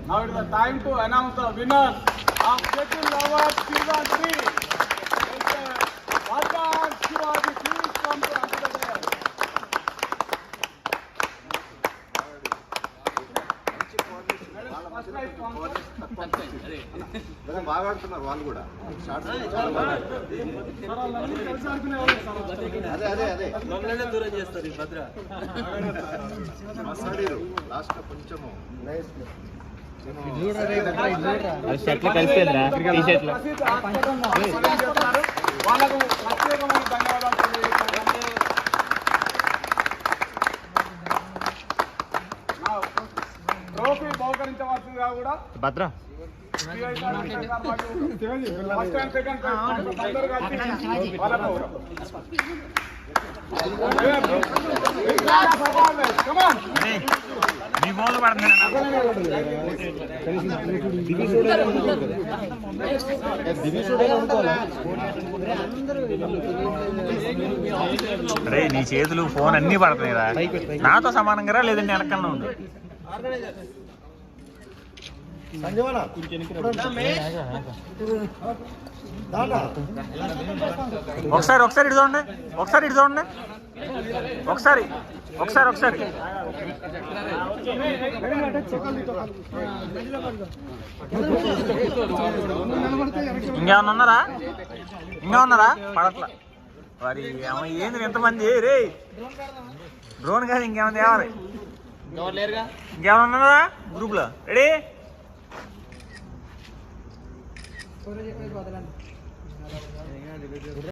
Now it is the time to announce the winner of Getting Lovers Season 3. Vardhan Shivaji, please come to answer the prayer. బాగా ఆడుతున్నారు వాళ్ళు కూడా. అదే అదే అదే దూరం చేస్తారు భద్ర మసాడీరు లాస్ట్ కొంచెము షర్ట్లు కలిసిపోయిందా టీ షర్ట్లు వాళ్ళకు ప్రత్యేకమైన ధన్యవాదాలు తెలియజేస్తున్నాను. ట్రోఫీ బహుకరించవలసిందిగా కూడా భద్ర ఫస్ట్ అండ్ సెకండ్ అందరూ కలిసి వాళ్ళకు మీ మోలు పడుతుంది అరే నీ చేతులు ఫోన్ అన్ని పడుతున్నాయిరా నాతో సమానంగా లేదండి వెనకన్నా ఉంది ఒకసారి ఒకసారి ఇటు చూడండి ఒకసారి ఇటు చూడండి ఒకసారి ఒకసారి ఒకసారి ఇంకేమన్నా ఉన్నారా ఇంకా ఉన్నారా పడట్లా మరి ఏంది ఎంతమంది రే డ్రోన్ కాదు ఇంకేమన్నా తేవాలి ఇంకేమన్నా ఉన్నారా గ్రూప్లో రెడీ